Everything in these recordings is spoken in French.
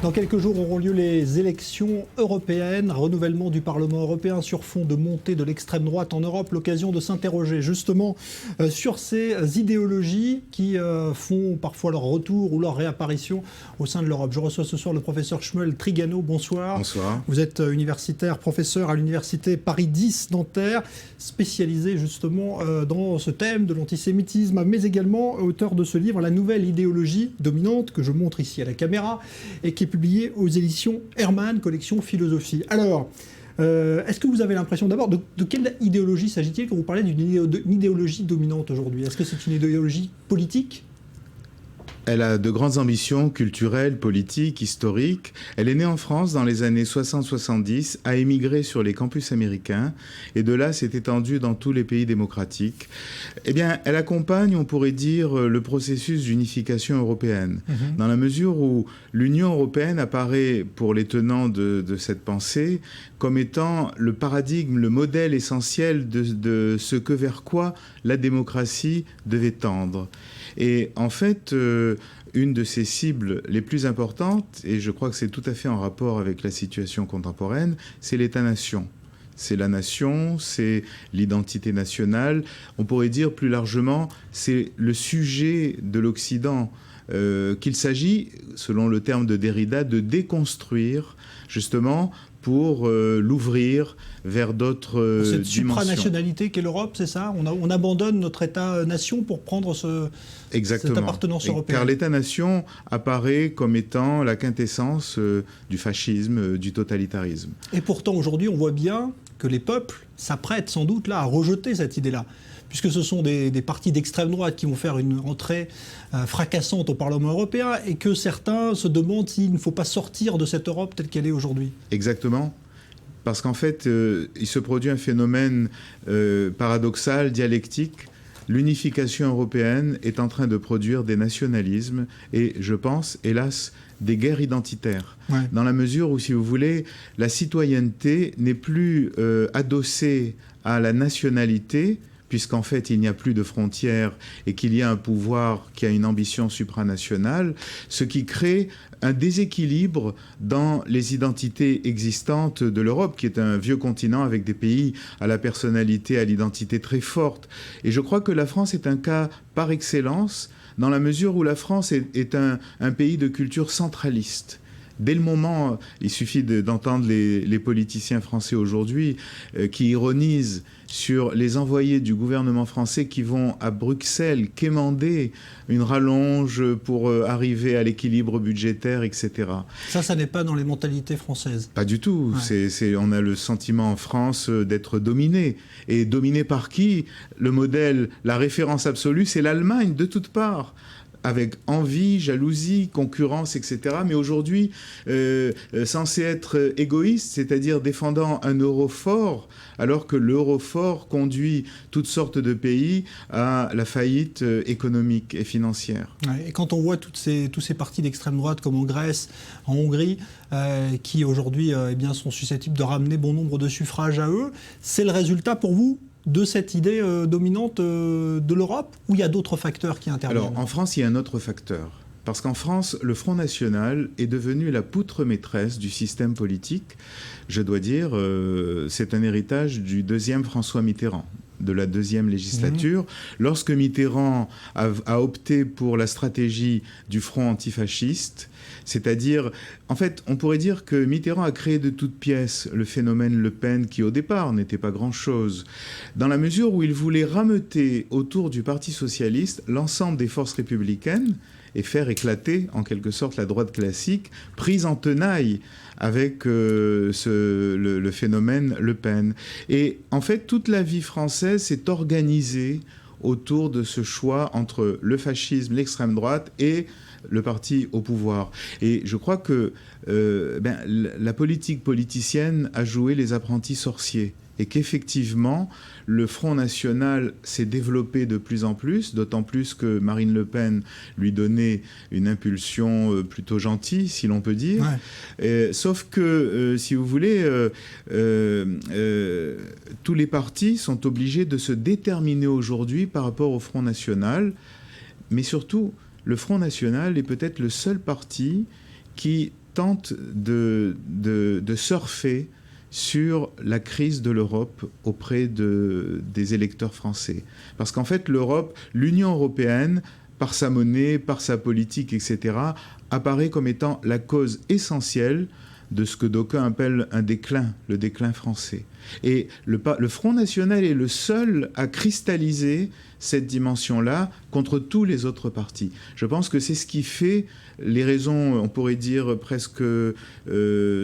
Dans quelques jours auront lieu les élections européennes, renouvellement du Parlement européen sur fond de montée de l'extrême droite en Europe, l'occasion de s'interroger justement sur ces idéologies qui font parfois leur retour ou leur réapparition au sein de l'Europe. Je reçois ce soir le professeur Shmuel Trigano, bonsoir. Bonsoir. Vous êtes universitaire, professeur à l'université Paris 10 Nanterre, spécialisé justement dans ce thème de l'antisémitisme, mais également auteur de ce livre, La nouvelle idéologie dominante, que je montre ici à la caméra, et qui est publié aux éditions Hermann, collection Philosophie. Alors, est-ce que vous avez l'impression, d'abord, de quelle idéologie s'agit-il quand vous parlez d'une idéologie dominante aujourd'hui? Est-ce que c'est une idéologie politique ? Elle a de grandes ambitions culturelles, politiques, historiques. Elle est née en France dans les années 60-70, a émigré sur les campus américains et de là s'est étendue dans tous les pays démocratiques. Eh bien, elle accompagne, on pourrait dire, le processus d'unification européenne, dans la mesure où l'Union européenne apparaît pour les tenants de cette pensée comme étant le paradigme, le modèle essentiel de ce que vers quoi la démocratie devait tendre. Et en fait, une de ces cibles les plus importantes, et je crois que c'est tout à fait en rapport avec la situation contemporaine, c'est l'État-nation. C'est la nation, c'est l'identité nationale. On pourrait dire plus largement, c'est le sujet de l'Occident qu'il s'agit, selon le terme de Derrida, de déconstruire justement pour l'ouvrir vers d'autres cette dimensions. Cette supranationalité qu'est l'Europe, c'est ça? On abandonne notre État-nation pour prendre cette appartenance européenne. Car l'État-nation apparaît comme étant la quintessence du fascisme, du totalitarisme. Et pourtant, aujourd'hui, on voit bien que les peuples s'apprêtent sans doute là à rejeter cette idée-là, puisque ce sont des partis d'extrême droite qui vont faire une entrée fracassante au Parlement européen et que certains se demandent s'il ne faut pas sortir de cette Europe telle qu'elle est aujourd'hui. Exactement. Parce qu'en fait, il se produit un phénomène paradoxal, dialectique. L'unification européenne est en train de produire des nationalismes et, je pense, hélas, des guerres identitaires. Ouais. Dans la mesure où, si vous voulez, la citoyenneté n'est plus adossée à la nationalité, puisqu'en fait, il n'y a plus de frontières et qu'il y a un pouvoir qui a une ambition supranationale, ce qui crée un déséquilibre dans les identités existantes de l'Europe, qui est un vieux continent avec des pays à la personnalité, à l'identité très forte. Et je crois que la France est un cas par excellence, dans la mesure où la France est un pays de culture centraliste. Dès le moment, il suffit d'entendre les politiciens français aujourd'hui qui ironisent sur les envoyés du gouvernement français qui vont à Bruxelles quémander une rallonge pour arriver à l'équilibre budgétaire, etc. Ça n'est pas dans les mentalités françaises. Pas du tout. Ouais. On a le sentiment en France d'être dominé. Et dominé par qui? Le modèle, la référence absolue, c'est l'Allemagne, de toutes parts, avec envie, jalousie, concurrence, etc. Mais aujourd'hui, censé être égoïste, c'est-à-dire défendant un euro fort, alors que l'euro fort conduit toutes sortes de pays à la faillite économique et financière. Ouais, et quand on voit tous ces partis d'extrême droite, comme en Grèce, en Hongrie, qui aujourd'hui sont susceptibles de ramener bon nombre de suffrages à eux, c'est le résultat pour vous de cette idée dominante de l'Europe, ou il y a d'autres facteurs qui interviennent? Alors, en France, il y a un autre facteur. Parce qu'en France, le Front National est devenu la poutre maîtresse du système politique. Je dois dire, c'est un héritage du deuxième François Mitterrand, de la deuxième législature. Lorsque Mitterrand a opté pour la stratégie du front antifasciste, c'est-à-dire, en fait, on pourrait dire que Mitterrand a créé de toutes pièces le phénomène Le Pen, qui au départ n'était pas grand-chose, dans la mesure où il voulait rameuter autour du Parti socialiste l'ensemble des forces républicaines et faire éclater, en quelque sorte, la droite classique, prise en tenaille avec le phénomène Le Pen. Et en fait, toute la vie française s'est organisée autour de ce choix entre le fascisme, l'extrême droite et le parti au pouvoir. Et je crois que la politique politicienne a joué les apprentis sorciers. Et qu'effectivement, le Front National s'est développé de plus en plus, d'autant plus que Marine Le Pen lui donnait une impulsion plutôt gentille, si l'on peut dire. Ouais. Sauf que, si vous voulez, tous les partis sont obligés de se déterminer aujourd'hui par rapport au Front National, mais surtout, le Front National est peut-être le seul parti qui tente de surfer sur la crise de l'Europe auprès des électeurs français. Parce qu'en fait, l'Union européenne, par sa monnaie, par sa politique, etc., apparaît comme étant la cause essentielle de ce que d'aucuns appellent un déclin, le déclin français. Et le Front National est le seul à cristalliser cette dimension-là contre tous les autres partis. Je pense que c'est ce qui fait les raisons, on pourrait dire, presque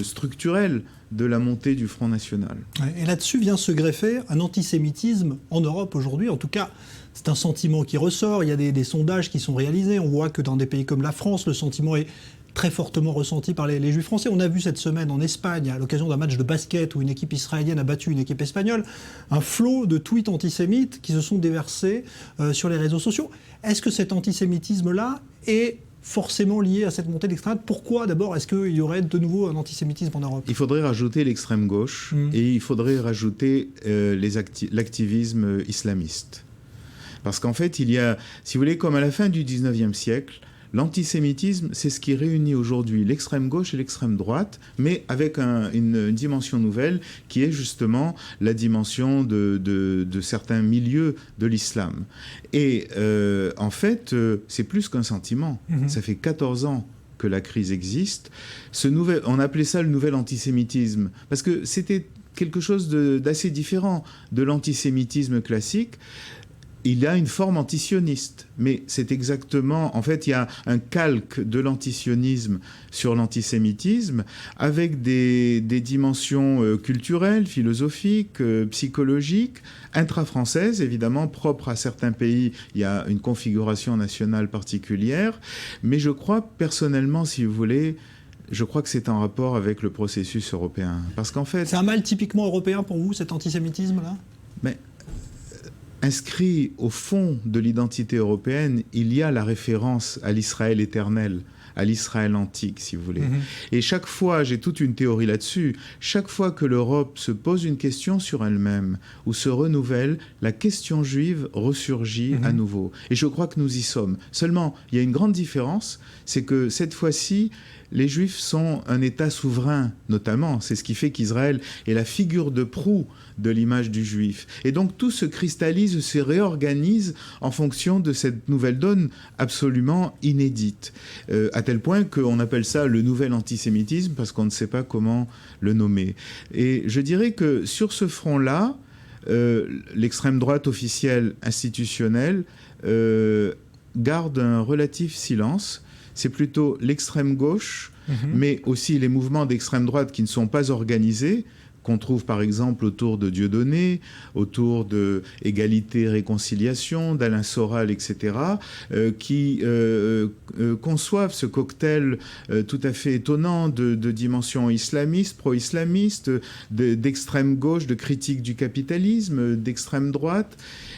structurelles de la montée du Front National. Et là-dessus vient se greffer un antisémitisme en Europe aujourd'hui. En tout cas, c'est un sentiment qui ressort. Il y a des sondages qui sont réalisés. On voit que dans des pays comme la France, le sentiment est très fortement ressenti par les Juifs français. On a vu cette semaine en Espagne, à l'occasion d'un match de basket où une équipe israélienne a battu une équipe espagnole, un flot de tweets antisémites qui se sont déversés sur les réseaux sociaux. Est-ce que cet antisémitisme-là est forcément lié à cette montée d'extrême droite? Pourquoi d'abord est-ce qu'il y aurait de nouveau un antisémitisme en Europe? Il faudrait rajouter l'extrême gauche et il faudrait rajouter l'activisme islamiste. Parce qu'en fait, il y a, si vous voulez, comme à la fin du 19e siècle, l'antisémitisme, c'est ce qui réunit aujourd'hui l'extrême gauche et l'extrême droite, mais avec une dimension nouvelle qui est justement la dimension de certains milieux de l'islam. Et en fait, c'est plus qu'un sentiment. Ça fait 14 ans que la crise existe. On appelait ça le nouvel antisémitisme, parce que c'était quelque chose d'assez différent de l'antisémitisme classique. Il y a une forme antisioniste, mais c'est exactement... En fait, il y a un calque de l'antisionisme sur l'antisémitisme avec des dimensions culturelles, philosophiques, psychologiques, intra-françaises, évidemment, propres à certains pays. Il y a une configuration nationale particulière. Mais je crois, personnellement, si vous voulez... Je crois que c'est en rapport avec le processus européen. Parce qu'en fait... C'est un mal typiquement européen pour vous, cet antisémitisme-là? Mais... Inscrit au fond de l'identité européenne, il y a la référence à l'Israël éternel, à l'Israël antique, si vous voulez. Et chaque fois, j'ai toute une théorie là-dessus, chaque fois que l'Europe se pose une question sur elle-même, ou se renouvelle, la question juive ressurgit à nouveau. Et je crois que nous y sommes. Seulement, il y a une grande différence, c'est que cette fois-ci, les Juifs sont un État souverain, notamment. C'est ce qui fait qu'Israël est la figure de proue de l'image du Juif. Et donc tout se cristallise, se réorganise en fonction de cette nouvelle donne absolument inédite. À tel point qu'on appelle ça le nouvel antisémitisme, parce qu'on ne sait pas comment le nommer. Et je dirais que sur ce front-là, l'extrême droite officielle institutionnelle garde un relatif silence. C'est plutôt l'extrême gauche, mais aussi les mouvements d'extrême droite qui ne sont pas organisés, qu'on trouve par exemple autour de Dieudonné, autour de Égalité, Réconciliation, d'Alain Soral, etc., qui conçoivent ce cocktail tout à fait étonnant de dimension islamiste, pro-islamiste, d'extrême gauche, de critique du capitalisme, d'extrême droite.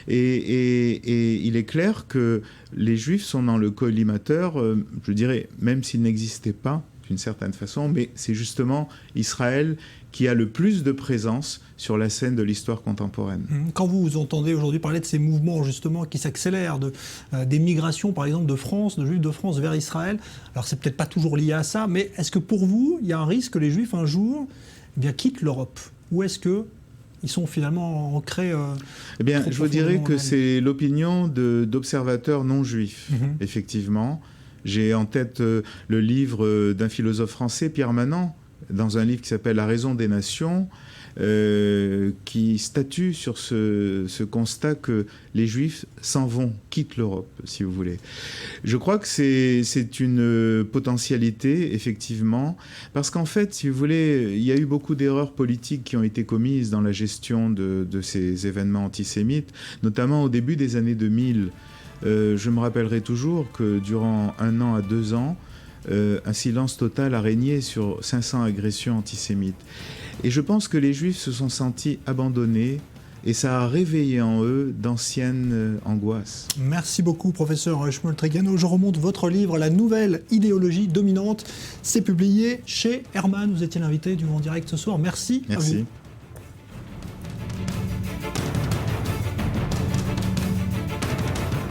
Et il est clair que les Juifs sont dans le collimateur, je dirais, même s'ils n'existaient pas, d'une certaine façon, mais c'est justement Israël qui a le plus de présence sur la scène de l'histoire contemporaine. Quand vous entendez aujourd'hui parler de ces mouvements justement qui s'accélèrent, des migrations par exemple de France, de Juifs de France vers Israël, alors c'est peut-être pas toujours lié à ça, mais est-ce que pour vous, il y a un risque que les Juifs un jour quittent l'Europe? Ou est-ce qu'ils sont finalement ancrés Eh bien, je vous dirais que c'est l'opinion d'observateurs non juifs, effectivement. J'ai en tête le livre d'un philosophe français, Pierre Manant, dans un livre qui s'appelle « La raison des nations », qui statue sur ce constat que les Juifs s'en vont, quittent l'Europe, si vous voulez. Je crois que c'est une potentialité, effectivement, parce qu'en fait, si vous voulez, il y a eu beaucoup d'erreurs politiques qui ont été commises dans la gestion de ces événements antisémites, notamment au début des années 2000. Je me rappellerai toujours que durant 1 an à 2 ans, un silence total a régné sur 500 agressions antisémites. Et je pense que les Juifs se sont sentis abandonnés et ça a réveillé en eux d'anciennes angoisses. Merci beaucoup, professeur Shmuel Tregano. Je remonte votre livre, La nouvelle idéologie dominante. C'est publié chez Hermann. Vous étiez l'invité du En Direct ce soir. Merci. Merci. À vous.